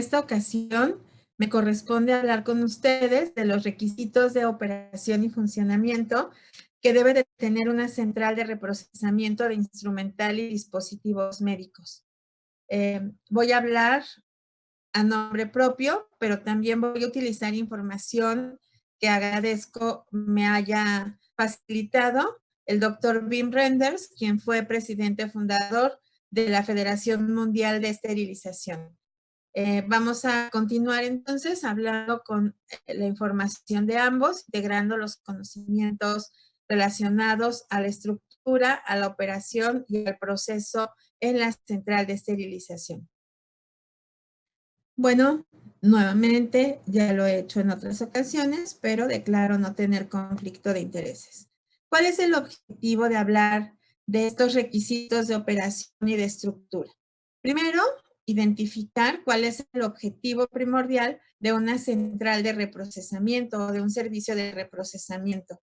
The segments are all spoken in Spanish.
esta ocasión me corresponde hablar con ustedes de los requisitos de operación y funcionamiento que debe de tener una central de reprocesamiento de instrumental y dispositivos médicos. Voy a hablar a nombre propio, pero también voy a utilizar información que agradezco me haya facilitado el doctor Wim Renders, quien fue presidente fundador de la Federación Mundial de Esterilización. Vamos a continuar entonces hablando con la información de ambos, integrando los conocimientos relacionados a la estructura, a la operación y al proceso en la central de esterilización. Bueno, nuevamente ya lo he hecho en otras ocasiones, pero declaro no tener conflicto de intereses. ¿Cuál es el objetivo de hablar de estos requisitos de operación y de estructura? Primero, identificar cuál es el objetivo primordial de una central de reprocesamiento o de un servicio de reprocesamiento,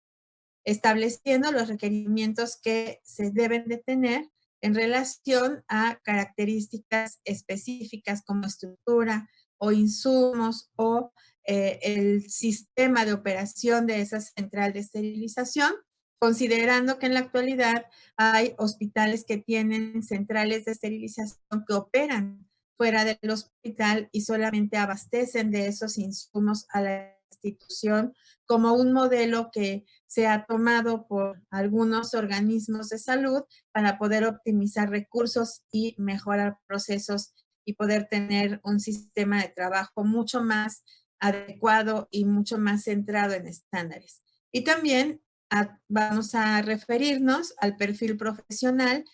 estableciendo los requerimientos que se deben de tener en relación a características específicas como estructura o insumos o el sistema de operación de esa central de esterilización, considerando que en la actualidad hay hospitales que tienen centrales de esterilización que operan fuera del hospital y solamente abastecen de esos insumos a la institución como un modelo que se ha tomado por algunos organismos de salud para poder optimizar recursos y mejorar procesos y poder tener un sistema de trabajo mucho más adecuado y mucho más centrado en estándares. Y también vamos a referirnos al perfil profesional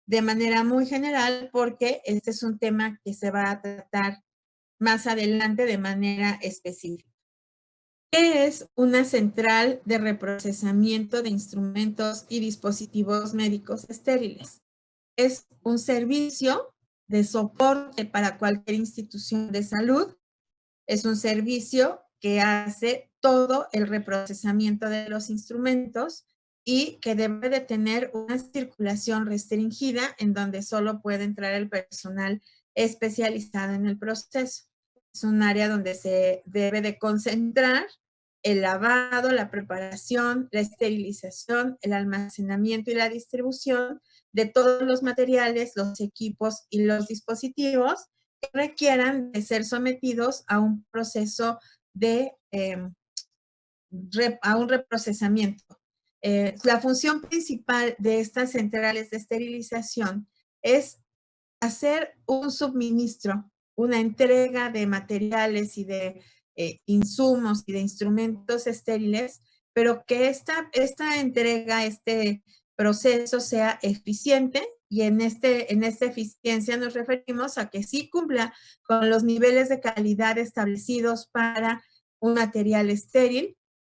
de manera muy general porque este es un tema que se va a tratar más adelante de manera específica. ¿Qué es una central de reprocesamiento de instrumentos y dispositivos médicos estériles? Es un servicio de soporte para cualquier institución de salud. Es un servicio que hace todo el reprocesamiento de los instrumentos y que debe de tener una circulación restringida en donde solo puede entrar el personal especializado en el proceso. Es un área donde se debe de concentrar el lavado, la preparación, la esterilización, el almacenamiento y la distribución de todos los materiales, los equipos y los dispositivos que requieran de ser sometidos a un proceso de a un reprocesamiento. La función principal de estas centrales de esterilización es hacer un suministro, una entrega de materiales y de insumos y de instrumentos estériles, pero que esta entrega, este proceso sea eficiente y en esta eficiencia nos referimos a que sí cumpla con los niveles de calidad establecidos para un material estéril.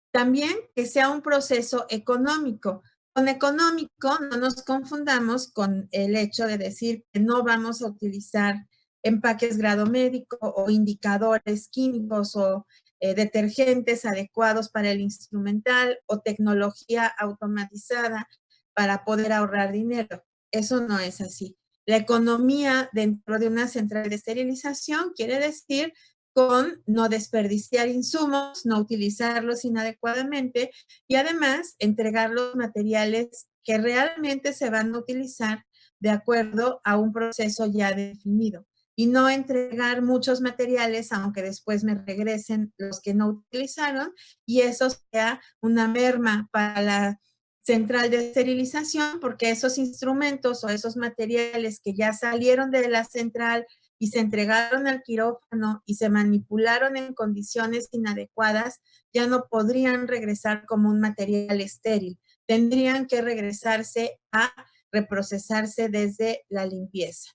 También que sea un proceso económico. Con económico no nos confundamos con el hecho de decir que no vamos a utilizar empaques grado médico o indicadores químicos o detergentes adecuados para el instrumental o tecnología automatizada para poder ahorrar dinero. Eso no es así. La economía dentro de una central de esterilización quiere decir con no desperdiciar insumos, no utilizarlos inadecuadamente y además entregar los materiales que realmente se van a utilizar de acuerdo a un proceso ya definido y no entregar muchos materiales aunque después me regresen los que no utilizaron y eso sea una merma para la central de esterilización porque esos instrumentos o esos materiales que ya salieron de la central y se entregaron al quirófano y se manipularon en condiciones inadecuadas, ya no podrían regresar como un material estéril. Tendrían que regresarse a reprocesarse desde la limpieza.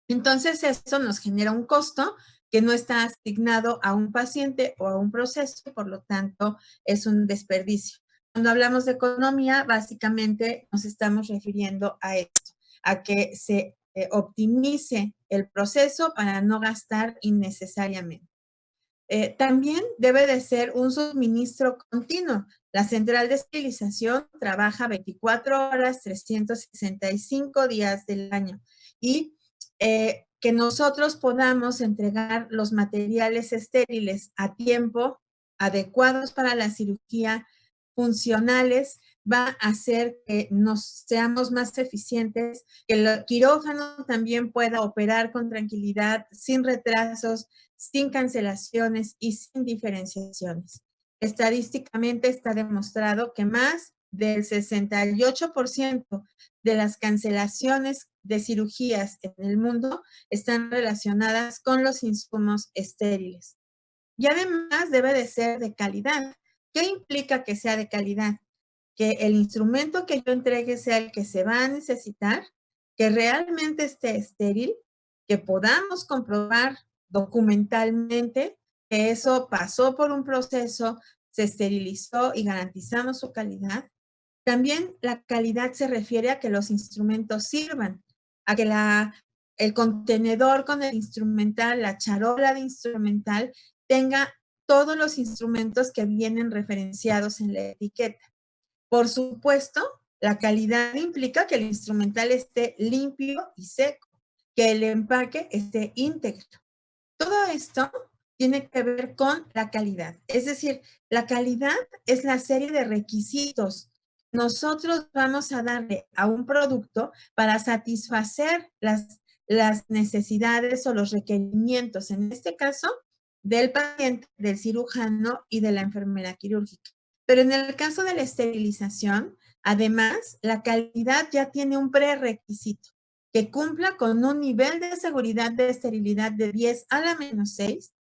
Entonces, esto nos genera un costo que no está asignado a un paciente o a un proceso, por lo tanto, es un desperdicio. Cuando hablamos de economía, básicamente nos estamos refiriendo a esto, a que se optimice el proceso para no gastar innecesariamente. También debe de ser un suministro continuo. La central de esterilización trabaja 24 horas, 365 días del año. ¿Y qué que nosotros podamos entregar los materiales estériles a tiempo, adecuados para la cirugía, funcionales, va a hacer que nos seamos más eficientes, que el quirófano también pueda operar con tranquilidad, sin retrasos, sin cancelaciones y sin diferenciaciones. Estadísticamente está demostrado que más del 68% de las cancelaciones de cirugías en el mundo están relacionadas con los insumos estériles. Y además debe de ser de calidad. ¿Qué implica que sea de calidad? Que el instrumento que yo entregue sea el que se va a necesitar, que realmente esté estéril, que podamos comprobar documentalmente que eso pasó por un proceso, se esterilizó y garantizamos su calidad. También la calidad se refiere a que los instrumentos sirvan, a que el contenedor con el instrumental, la charola de instrumental, tenga todos los instrumentos que vienen referenciados en la etiqueta. Por supuesto, la calidad implica que el instrumental esté limpio y seco, que el empaque esté íntegro. Todo esto tiene que ver con la calidad. Es decir, la calidad es la serie de requisitos. Nosotros vamos a darle a un producto para satisfacer las necesidades o los requerimientos, en este caso, del paciente, del cirujano y de la enfermera quirúrgica. Pero en el caso de la esterilización, además, la calidad ya tiene un prerequisito que cumpla con un nivel de seguridad de esterilidad de 10 a la menos 6,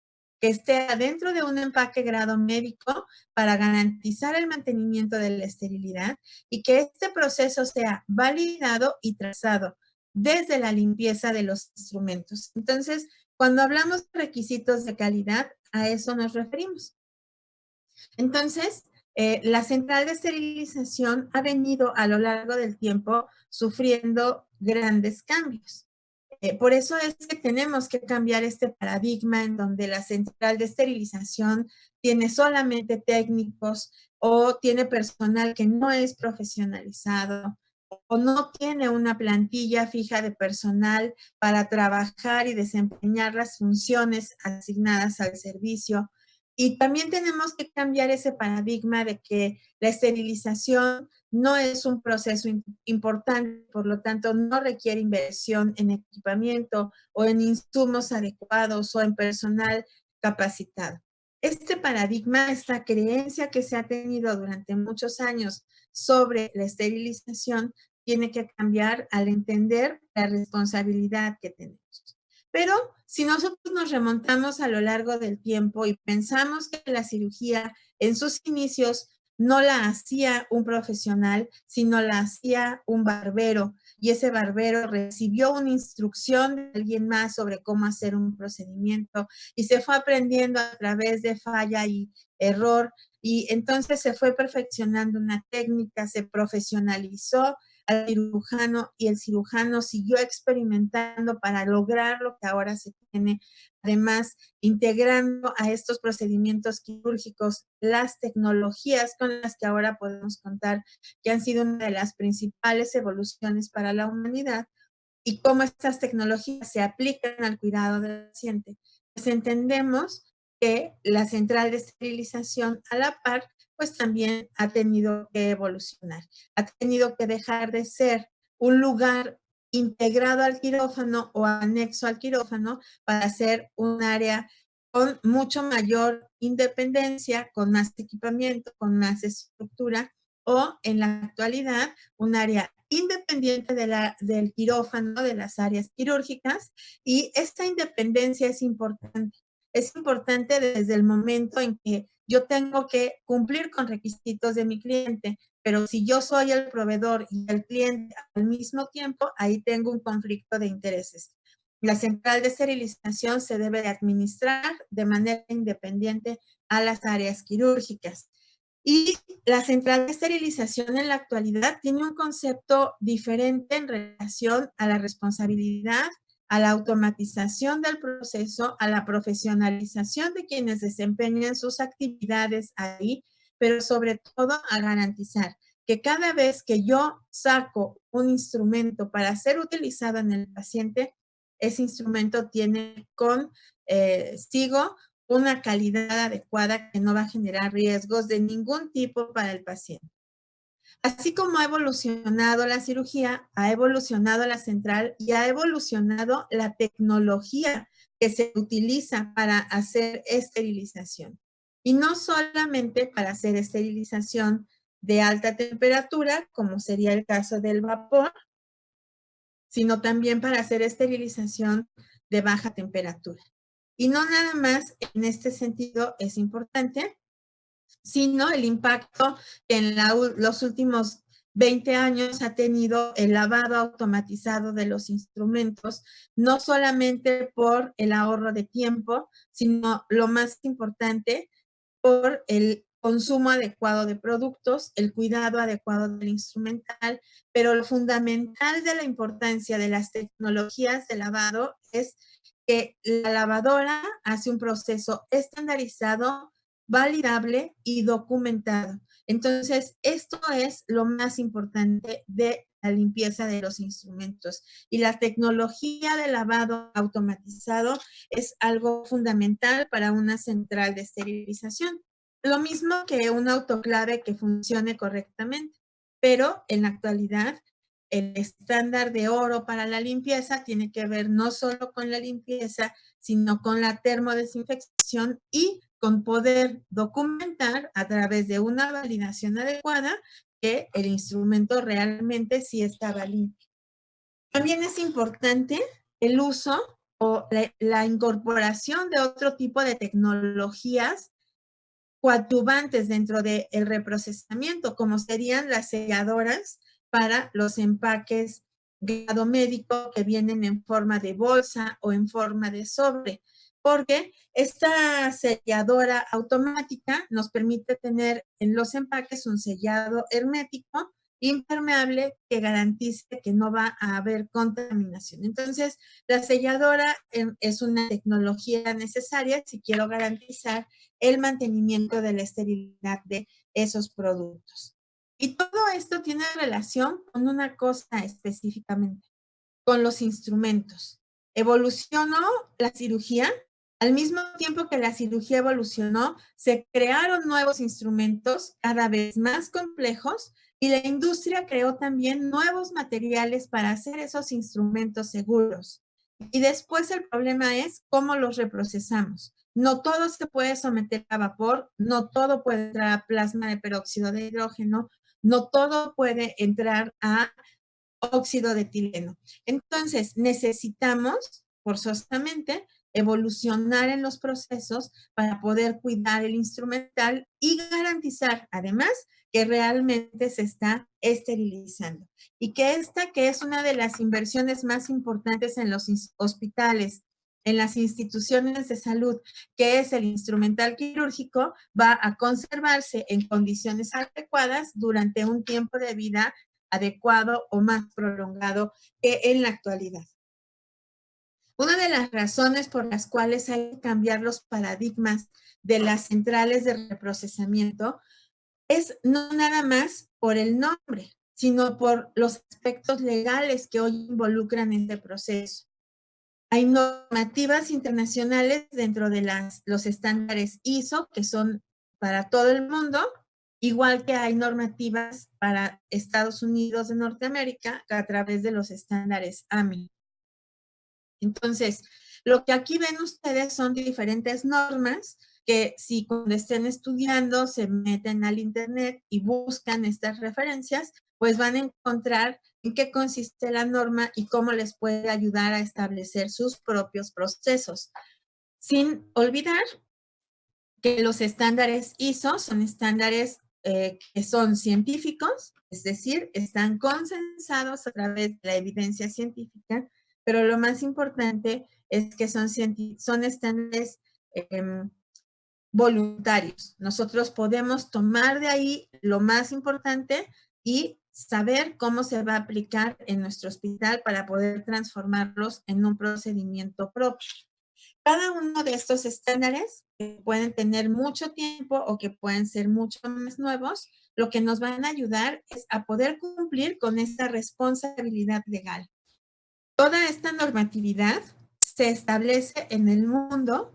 que esté adentro de un empaque grado médico para garantizar el mantenimiento de la esterilidad y que este proceso sea validado y trazado desde la limpieza de los instrumentos. Entonces, cuando hablamos de requisitos de calidad, a eso nos referimos. Entonces, la central de esterilización ha venido a lo largo del tiempo sufriendo grandes cambios. Por eso es que tenemos que cambiar este paradigma en donde la central de esterilización tiene solamente técnicos o tiene personal que no es profesionalizado o no tiene una plantilla fija de personal para trabajar y desempeñar las funciones asignadas al servicio. Y también tenemos que cambiar ese paradigma de que la esterilización no es un proceso importante, por lo tanto no requiere inversión en equipamiento o en insumos adecuados o en personal capacitado. Este paradigma, esta creencia que se ha tenido durante muchos años sobre la esterilización, tiene que cambiar al entender la responsabilidad que tenemos. Pero si nosotros nos remontamos a lo largo del tiempo y pensamos que la cirugía en sus inicios no la hacía un profesional, sino la hacía un barbero, y ese barbero recibió una instrucción de alguien más sobre cómo hacer un procedimiento y se fue aprendiendo a través de falla y error, y entonces se fue perfeccionando una técnica, se profesionalizó al cirujano y el cirujano siguió experimentando para lograr lo que ahora se tiene. Además, integrando a estos procedimientos quirúrgicos las tecnologías con las que ahora podemos contar, que han sido una de las principales evoluciones para la humanidad, y cómo estas tecnologías se aplican al cuidado del paciente. Pues entendemos que la central de esterilización a la par, pues también ha tenido que evolucionar, ha tenido que dejar de ser un lugar integrado al quirófano o anexo al quirófano para ser un área con mucho mayor independencia, con más equipamiento, con más estructura, o en la actualidad un área independiente del quirófano, de las áreas quirúrgicas, y esta independencia es importante. Es importante desde el momento en que yo tengo que cumplir con requisitos de mi cliente, pero si yo soy el proveedor y el cliente al mismo tiempo, ahí tengo un conflicto de intereses. La central de esterilización se debe de administrar de manera independiente a las áreas quirúrgicas. Y la central de esterilización en la actualidad tiene un concepto diferente en relación a la responsabilidad, a la automatización del proceso, a la profesionalización de quienes desempeñan sus actividades ahí, pero sobre todo a garantizar que cada vez que yo saco un instrumento para ser utilizado en el paciente, ese instrumento tiene consigo una calidad adecuada que no va a generar riesgos de ningún tipo para el paciente. Así como ha evolucionado la cirugía, ha evolucionado la central y ha evolucionado la tecnología que se utiliza para hacer esterilización. Y no solamente para hacer esterilización de alta temperatura, como sería el caso del vapor, sino también para hacer esterilización de baja temperatura. Y no nada más en este sentido es importante, sino el impacto que en los últimos 20 años ha tenido el lavado automatizado de los instrumentos, no solamente por el ahorro de tiempo, sino lo más importante, por el consumo adecuado de productos, el cuidado adecuado del instrumental, pero lo fundamental de la importancia de las tecnologías de lavado es que la lavadora hace un proceso estandarizado, validable y documentado. Entonces, esto es lo más importante de la limpieza de los instrumentos. Y la tecnología de lavado automatizado es algo fundamental para una central de esterilización. Lo mismo que un autoclave que funcione correctamente, pero en la actualidad el estándar de oro para la limpieza tiene que ver no solo con la limpieza, sino con la termodesinfección y con poder documentar a través de una validación adecuada que el instrumento realmente sí estaba limpio. También es importante el uso o la incorporación de otro tipo de tecnologías coadyuvantes dentro del reprocesamiento, como serían las selladoras para los empaques grado médico que vienen en forma de bolsa o en forma de sobre, porque esta selladora automática nos permite tener en los empaques un sellado hermético impermeable que garantice que no va a haber contaminación. Entonces, la selladora es una tecnología necesaria si quiero garantizar el mantenimiento de la esterilidad de esos productos. Y todo esto tiene relación con una cosa específicamente, con los instrumentos. Evolucionó la cirugía, al mismo tiempo que la cirugía evolucionó, se crearon nuevos instrumentos cada vez más complejos y la industria creó también nuevos materiales para hacer esos instrumentos seguros. Y después el problema es cómo los reprocesamos. No todo se puede someter a vapor, no todo puede entrar a plasma de peróxido de hidrógeno, no todo puede entrar a óxido de etileno. Entonces, necesitamos forzosamente evolucionar en los procesos para poder cuidar el instrumental y garantizar, además, que realmente se está esterilizando. Y que esta, que es una de las inversiones más importantes en los hospitales, en las instituciones de salud, que es el instrumental quirúrgico, va a conservarse en condiciones adecuadas durante un tiempo de vida adecuado o más prolongado que en la actualidad. Una de las razones por las cuales hay que cambiar los paradigmas de las centrales de reprocesamiento es no nada más por el nombre, sino por los aspectos legales que hoy involucran este proceso. Hay normativas internacionales dentro de los estándares ISO, que son para todo el mundo, igual que hay normativas para Estados Unidos de Norteamérica a través de los estándares AMI. Entonces, lo que aquí ven ustedes son diferentes normas que si cuando estén estudiando se meten al internet y buscan estas referencias, pues van a encontrar en qué consiste la norma y cómo les puede ayudar a establecer sus propios procesos. Sin olvidar que los estándares ISO son estándares que son científicos, es decir, están consensados a través de la evidencia científica, pero lo más importante es que son estándares voluntarios. Nosotros podemos tomar de ahí lo más importante y saber cómo se va a aplicar en nuestro hospital para poder transformarlos en un procedimiento propio. Cada uno de estos estándares que pueden tener mucho tiempo o que pueden ser mucho más nuevos, lo que nos van a ayudar es a poder cumplir con esta responsabilidad legal. Toda esta normatividad se establece en el mundo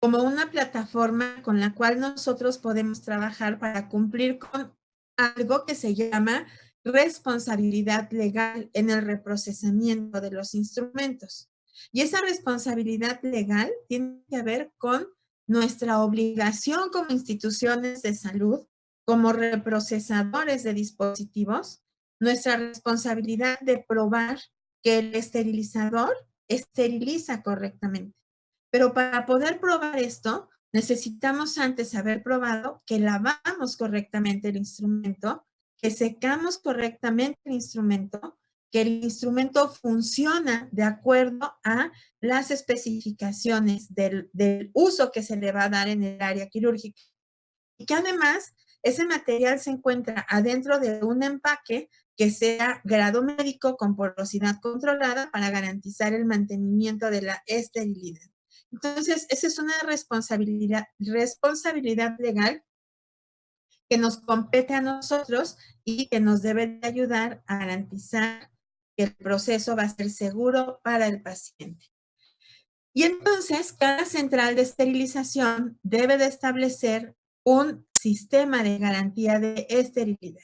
como una plataforma con la cual nosotros podemos trabajar para cumplir con algo que se llama responsabilidad legal en el reprocesamiento de los instrumentos. Y esa responsabilidad legal tiene que ver con nuestra obligación como instituciones de salud, como reprocesadores de dispositivos, nuestra responsabilidad de probar que el esterilizador esteriliza correctamente. Pero para poder probar esto, necesitamos antes haber probado que lavamos correctamente el instrumento, que secamos correctamente el instrumento, que el instrumento funciona de acuerdo a las especificaciones del uso que se le va a dar en el área quirúrgica. Y que además ese material se encuentra adentro de un empaque que sea grado médico con porosidad controlada para garantizar el mantenimiento de la esterilidad. Entonces, esa es una responsabilidad legal que nos compete a nosotros y que nos debe de ayudar a garantizar que el proceso va a ser seguro para el paciente. Y entonces, cada central de esterilización debe de establecer un sistema de garantía de esterilidad.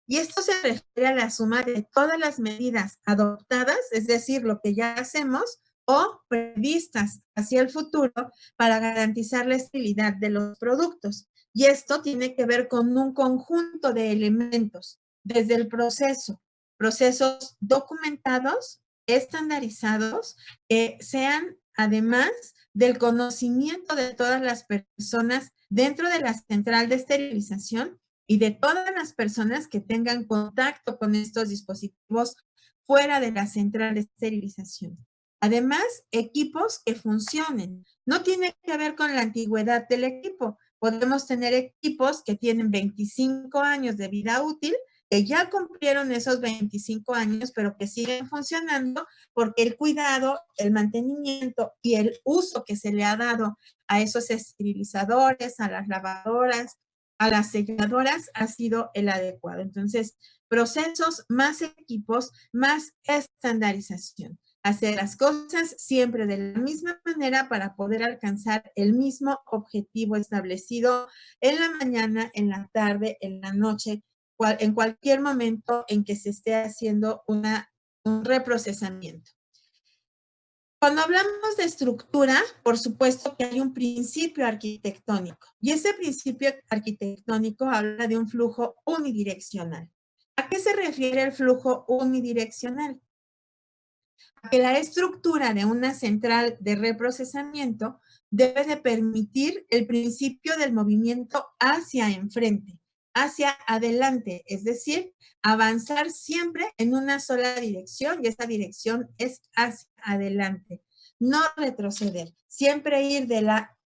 Y esto se refiere a la suma de todas las medidas adoptadas, es decir, lo que ya hacemos, o previstas hacia el futuro para garantizar la esterilidad de los productos. Y esto tiene que ver con un conjunto de elementos, desde el proceso, procesos documentados, estandarizados, que sean además del conocimiento de todas las personas dentro de la central de esterilización y de todas las personas que tengan contacto con estos dispositivos fuera de la central de esterilización. Además, equipos que funcionen. No tiene que ver con la antigüedad del equipo. Podemos tener equipos que tienen 25 años de vida útil, que ya cumplieron esos 25 años, pero que siguen funcionando porque el cuidado, el mantenimiento y el uso que se le ha dado a esos esterilizadores, a las lavadoras, a las selladoras, ha sido el adecuado. Entonces, procesos, más equipos, más estandarización. Hacer las cosas siempre de la misma manera para poder alcanzar el mismo objetivo establecido en la mañana, en la tarde, en la noche, en cualquier momento en que se esté haciendo un reprocesamiento. Cuando hablamos de estructura, por supuesto que hay un principio arquitectónico y ese principio arquitectónico habla de un flujo unidireccional. ¿A qué se refiere el flujo unidireccional? A que la estructura de una central de reprocesamiento debe de permitir el principio del movimiento hacia enfrente, hacia adelante, es decir, avanzar siempre en una sola dirección y esa dirección es hacia adelante, no retroceder, siempre ir de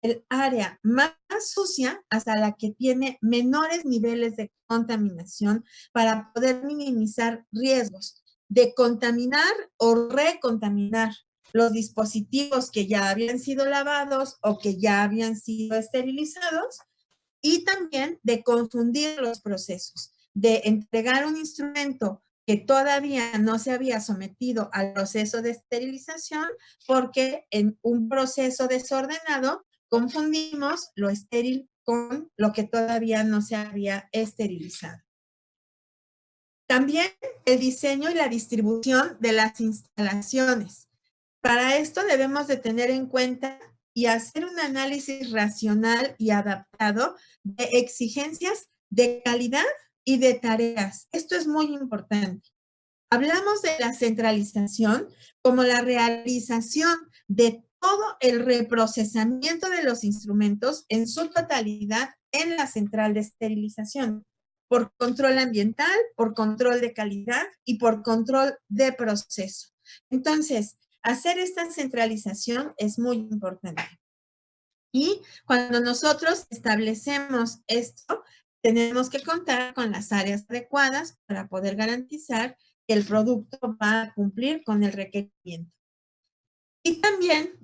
el área más sucia hasta la que tiene menores niveles de contaminación para poder minimizar riesgos de contaminar o recontaminar los dispositivos que ya habían sido lavados o que ya habían sido esterilizados y también de confundir los procesos, de entregar un instrumento que todavía no se había sometido al proceso de esterilización porque en un proceso desordenado confundimos lo estéril con lo que todavía no se había esterilizado. También el diseño y la distribución de las instalaciones. Para esto debemos de tener en cuenta y hacer un análisis racional y adaptado de exigencias de calidad y de tareas. Esto es muy importante. Hablamos de la centralización como la realización de todo el reprocesamiento de los instrumentos en su totalidad en la central de esterilización, por control ambiental, por control de calidad y por control de proceso. Entonces, hacer esta centralización es muy importante. Y cuando nosotros establecemos esto, tenemos que contar con las áreas adecuadas para poder garantizar que el producto va a cumplir con el requerimiento. Y también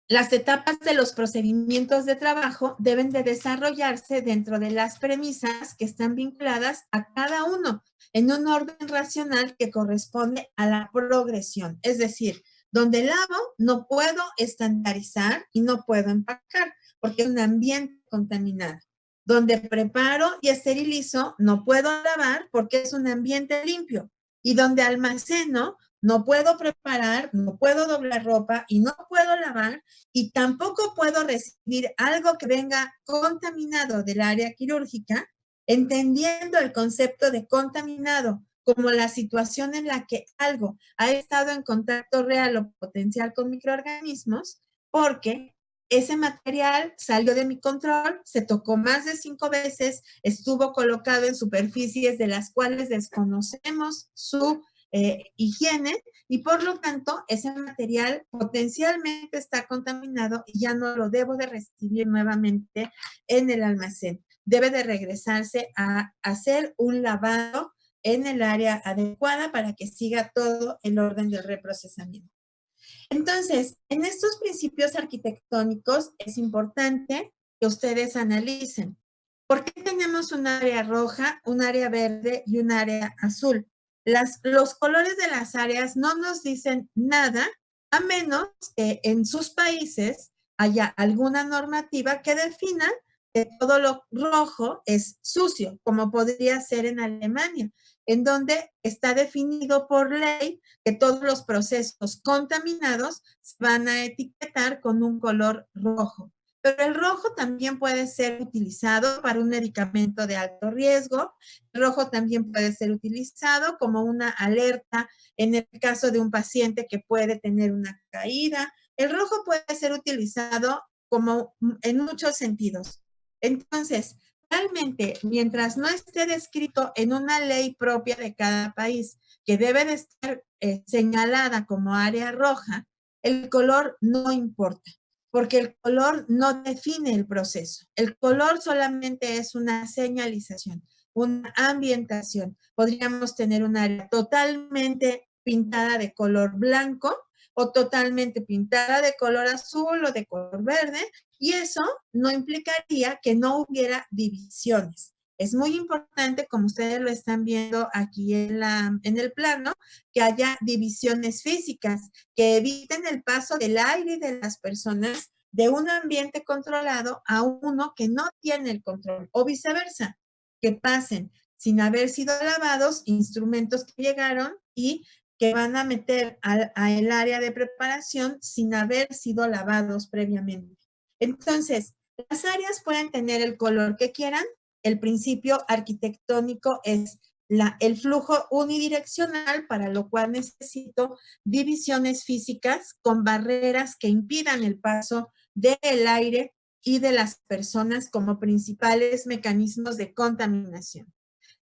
Las etapas de los procedimientos de trabajo deben de desarrollarse dentro de las premisas que están vinculadas a cada uno en un orden racional que corresponde a la progresión. Es decir, donde lavo no puedo estandarizar y no puedo empacar porque es un ambiente contaminado. Donde preparo y esterilizo no puedo lavar porque es un ambiente limpio. Y donde almaceno no puedo preparar, no puedo doblar ropa y no puedo lavar y tampoco puedo recibir algo que venga contaminado del área quirúrgica, entendiendo el concepto de contaminado como la situación en la que algo ha estado en contacto real o potencial con microorganismos, porque ese material salió de mi control, se tocó más de 5 veces, estuvo colocado en superficies de las cuales desconocemos su higiene y por lo tanto ese material potencialmente está contaminado y ya no lo debo de recibir nuevamente en el almacén. Debe de regresarse a hacer un lavado en el área adecuada para que siga todo el orden del reprocesamiento. Entonces, en estos principios arquitectónicos es importante que ustedes analicen por qué tenemos un área roja, un área verde y un área azul. Los colores de las áreas no nos dicen nada a menos que en sus países haya alguna normativa que defina que todo lo rojo es sucio, como podría ser en Alemania, en donde está definido por ley que todos los procesos contaminados van a etiquetar con un color rojo. Pero el rojo también puede ser utilizado para un medicamento de alto riesgo. El rojo también puede ser utilizado como una alerta en el caso de un paciente que puede tener una caída. El rojo puede ser utilizado como en muchos sentidos. Entonces, realmente, mientras no esté descrito en una ley propia de cada país, que debe de estar señalada como área roja, el color no importa, porque el color no define el proceso. El color solamente es una señalización, una ambientación. Podríamos tener un área totalmente pintada de color blanco o totalmente pintada de color azul o de color verde, y eso no implicaría que no hubiera divisiones. Es muy importante, como ustedes lo están viendo aquí en el plano, que haya divisiones físicas que eviten el paso del aire y de las personas de un ambiente controlado a uno que no tiene el control, o viceversa, que pasen sin haber sido lavados instrumentos que llegaron y que van a meter al área de preparación sin haber sido lavados previamente. Entonces, las áreas pueden tener el color que quieran. El principio arquitectónico es el flujo unidireccional, para lo cual necesito divisiones físicas con barreras que impidan el paso del aire y de las personas como principales mecanismos de contaminación.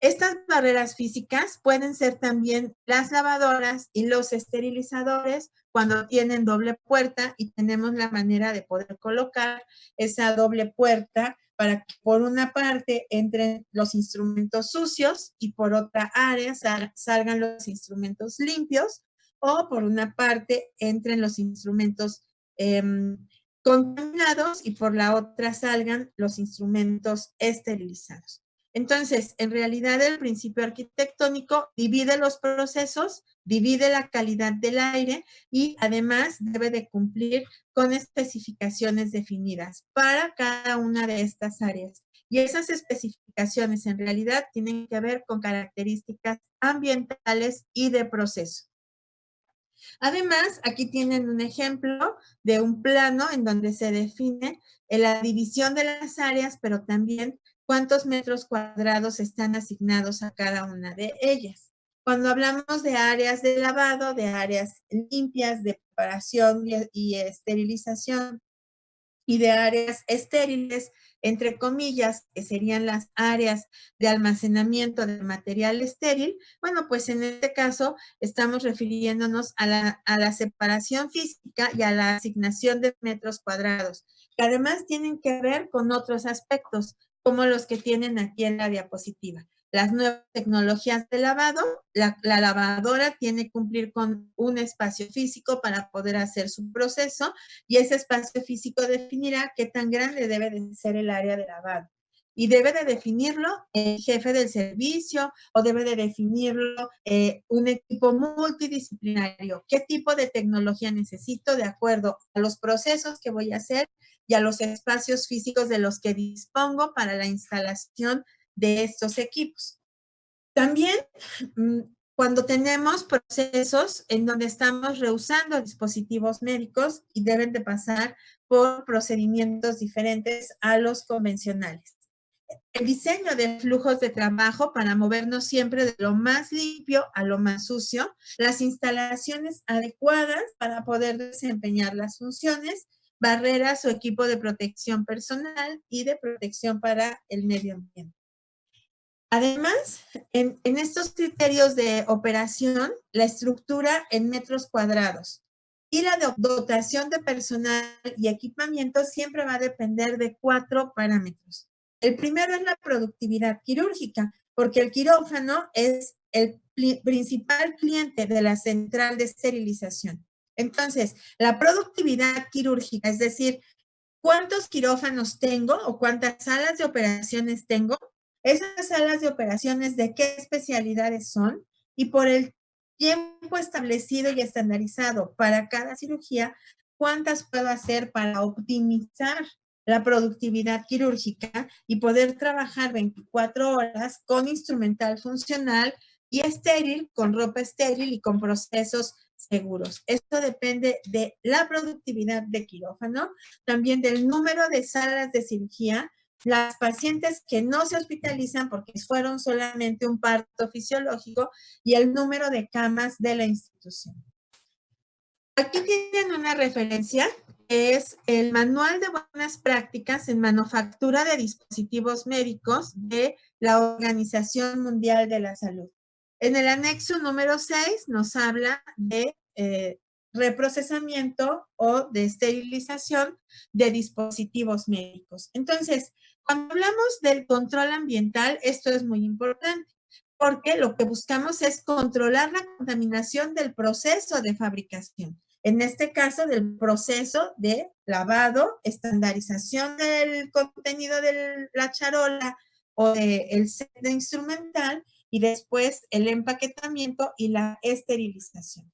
Estas barreras físicas pueden ser también las lavadoras y los esterilizadores cuando tienen doble puerta y tenemos la manera de poder colocar esa doble puerta para que por una parte entren los instrumentos sucios y por otra área salgan los instrumentos limpios, o por una parte entren los instrumentos contaminados y por la otra salgan los instrumentos esterilizados. Entonces, en realidad el principio arquitectónico divide los procesos, divide la calidad del aire y además debe de cumplir con especificaciones definidas para cada una de estas áreas. Y esas especificaciones en realidad tienen que ver con características ambientales y de proceso. Además, aquí tienen un ejemplo de un plano en donde se define la división de las áreas, pero también cuántos metros cuadrados están asignados a cada una de ellas. Cuando hablamos de áreas de lavado, de áreas limpias, de preparación y esterilización, y de áreas estériles, entre comillas, que serían las áreas de almacenamiento de material estéril, bueno, pues en este caso estamos refiriéndonos a la separación física y a la asignación de metros cuadrados, que además tienen que ver con otros aspectos, como los que tienen aquí en la diapositiva. las nuevas tecnologías de lavado, la lavadora tiene que cumplir con un espacio físico para poder hacer su proceso y ese espacio físico definirá qué tan grande debe de ser el área de lavado. Y debe de definirlo el jefe del servicio o debe de definirlo un equipo multidisciplinario. ¿Qué tipo de tecnología necesito de acuerdo a los procesos que voy a hacer y a los espacios físicos de los que dispongo para la instalación de estos equipos? También cuando tenemos procesos en donde estamos reusando dispositivos médicos y deben de pasar por procedimientos diferentes a los convencionales. El diseño de flujos de trabajo para movernos siempre de lo más limpio a lo más sucio, las instalaciones adecuadas para poder desempeñar las funciones, barreras o equipo de protección personal y de protección para el medio ambiente. Además, en estos criterios de operación, la estructura en metros cuadrados y la dotación de personal y equipamiento siempre va a depender de 4 parámetros. El primero es la productividad quirúrgica, porque el quirófano es el principal cliente de la central de esterilización. Entonces, la productividad quirúrgica, es decir, cuántos quirófanos tengo o cuántas salas de operaciones tengo, esas salas de operaciones de qué especialidades son y por el tiempo establecido y estandarizado para cada cirugía, cuántas puedo hacer para optimizar la productividad quirúrgica y poder trabajar 24 horas con instrumental funcional y estéril, con ropa estéril y con procesos seguros. Esto depende de la productividad de quirófano, también del número de salas de cirugía, las pacientes que no se hospitalizan porque fueron solamente un parto fisiológico y el número de camas de la institución. Aquí tienen una referencia que es el Manual de Buenas Prácticas en Manufactura de Dispositivos Médicos de la Organización Mundial de la Salud. En el anexo número 6 nos habla de reprocesamiento o de esterilización de dispositivos médicos. Entonces, cuando hablamos del control ambiental, esto es muy importante porque lo que buscamos es controlar la contaminación del proceso de fabricación. En este caso, del proceso de lavado, estandarización del contenido de la charola o del set de instrumental y después el empaquetamiento y la esterilización.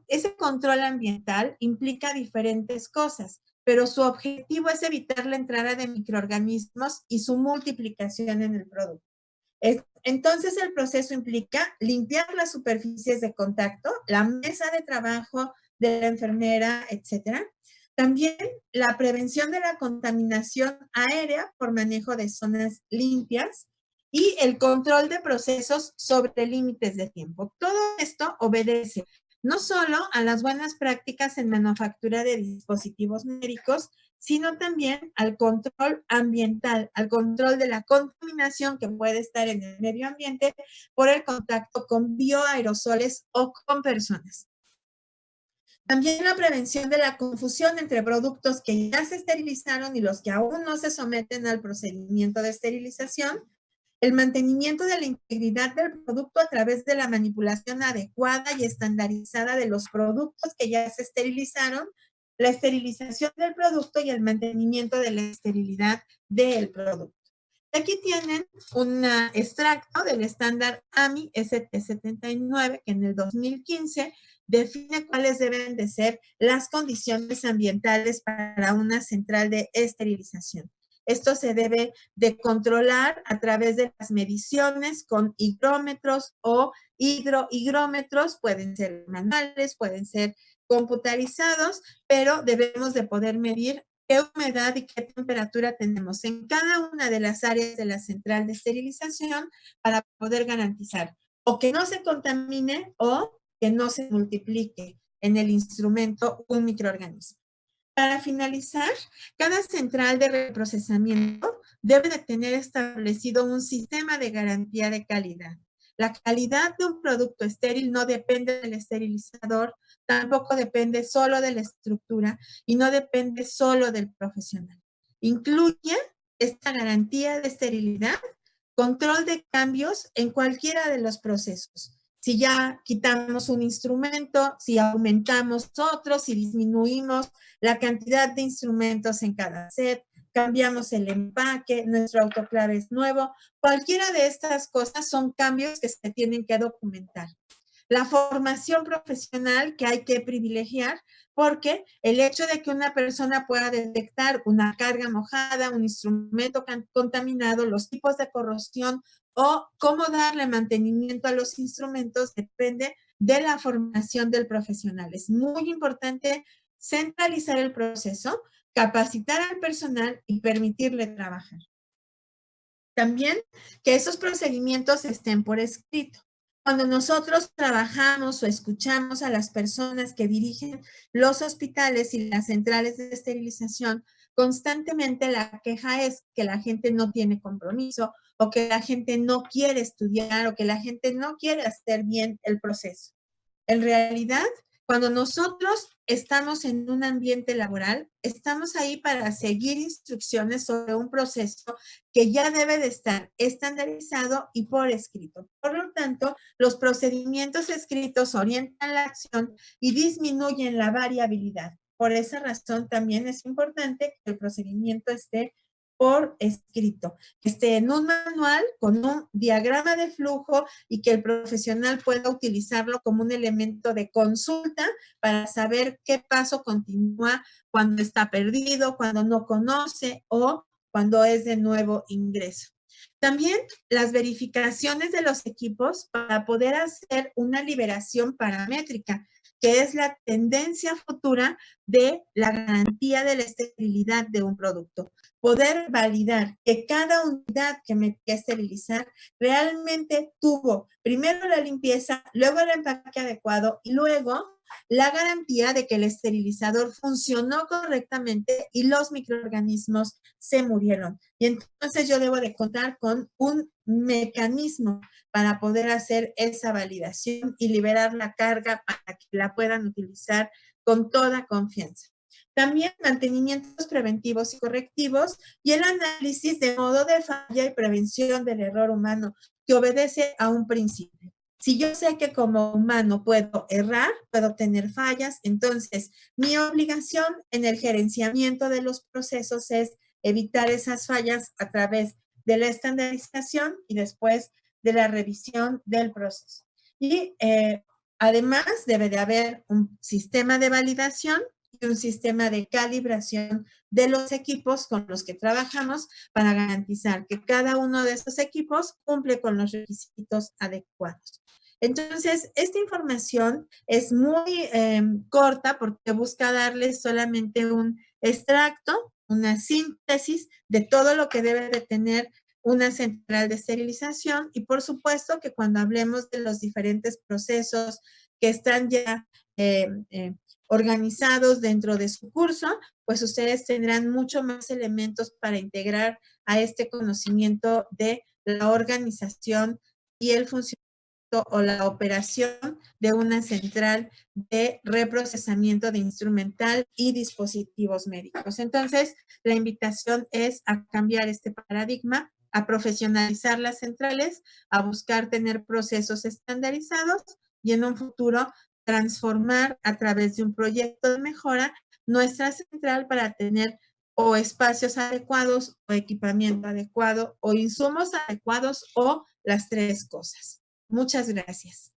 Ese control ambiental implica diferentes cosas, pero su objetivo es evitar la entrada de microorganismos y su multiplicación en el producto. Entonces, el proceso implica limpiar las superficies de contacto, la mesa de trabajo de la enfermera, etcétera. También la prevención de la contaminación aérea por manejo de zonas limpias y el control de procesos sobre límites de tiempo. Todo esto obedece no solo a las buenas prácticas en manufactura de dispositivos médicos, sino también al control ambiental, al control de la contaminación que puede estar en el medio ambiente por el contacto con bioaerosoles o con personas. También la prevención de la confusión entre productos que ya se esterilizaron y los que aún no se someten al procedimiento de esterilización, el mantenimiento de la integridad del producto a través de la manipulación adecuada y estandarizada de los productos que ya se esterilizaron, la esterilización del producto y el mantenimiento de la esterilidad del producto. Aquí tienen un extracto del estándar AMI ST79 que en el 2015 define cuáles deben de ser las condiciones ambientales para una central de esterilización. Esto se debe de controlar a través de las mediciones con higrómetros o hidrohigrómetros, pueden ser manuales, pueden ser computarizados, pero debemos de poder medir qué humedad y qué temperatura tenemos en cada una de las áreas de la central de esterilización para poder garantizar o que no se contamine o que no se multiplique en el instrumento un microorganismo. Para finalizar, cada central de reprocesamiento debe de tener establecido un sistema de garantía de calidad. La calidad de un producto estéril no depende del esterilizador, tampoco depende solo de la estructura y no depende solo del profesional. Incluye esta garantía de esterilidad control de cambios en cualquiera de los procesos. Si ya quitamos un instrumento, si aumentamos otro, si disminuimos la cantidad de instrumentos en cada set, cambiamos el empaque, nuestro autoclave es nuevo, cualquiera de estas cosas son cambios que se tienen que documentar. La formación profesional que hay que privilegiar, porque el hecho de que una persona pueda detectar una carga mojada, un instrumento contaminado, los tipos de corrosión o cómo darle mantenimiento a los instrumentos depende de la formación del profesional. Es muy importante centralizar el proceso, capacitar al personal y permitirle trabajar. También que esos procedimientos estén por escrito. Cuando nosotros trabajamos o escuchamos a las personas que dirigen los hospitales y las centrales de esterilización, constantemente la queja es que la gente no tiene compromiso o que la gente no quiere estudiar o que la gente no quiere hacer bien el proceso. En realidad, cuando nosotros estamos en un ambiente laboral, estamos ahí para seguir instrucciones sobre un proceso que ya debe de estar estandarizado y por escrito. Por lo tanto, los procedimientos escritos orientan la acción y disminuyen la variabilidad. Por esa razón, también es importante que el procedimiento esté por escrito, que esté en un manual con un diagrama de flujo y que el profesional pueda utilizarlo como un elemento de consulta para saber qué paso continúa cuando está perdido, cuando no conoce o cuando es de nuevo ingreso. También las verificaciones de los equipos para poder hacer una liberación paramétrica, que es la tendencia futura de la garantía de la esterilidad de un producto. Poder validar que cada unidad que metí a esterilizar realmente tuvo primero la limpieza, luego el empaque adecuado y luego la garantía de que el esterilizador funcionó correctamente y los microorganismos se murieron. Y entonces yo debo de contar con un mecanismo para poder hacer esa validación y liberar la carga para que la puedan utilizar con toda confianza. También mantenimientos preventivos y correctivos y el análisis de modo de falla y prevención del error humano que obedece a un principio. Si yo sé que como humano puedo errar, puedo tener fallas, entonces mi obligación en el gerenciamiento de los procesos es evitar esas fallas a través de la estandarización y después de la revisión del proceso. Y además debe de haber un sistema de validación y un sistema de calibración de los equipos con los que trabajamos para garantizar que cada uno de esos equipos cumple con los requisitos adecuados. Entonces, esta información es muy corta porque busca darles solamente un extracto, una síntesis de todo lo que debe de tener una central de esterilización y por supuesto que cuando hablemos de los diferentes procesos que están ya organizados dentro de su curso, pues ustedes tendrán mucho más elementos para integrar a este conocimiento de la organización y el funcionamiento o la operación de una central de reprocesamiento de instrumental y dispositivos médicos. Entonces, la invitación es a cambiar este paradigma, a profesionalizar las centrales, a buscar tener procesos estandarizados y en un futuro transformar a través de un proyecto de mejora nuestra central para tener o espacios adecuados o equipamiento adecuado o insumos adecuados o las tres cosas. Muchas gracias.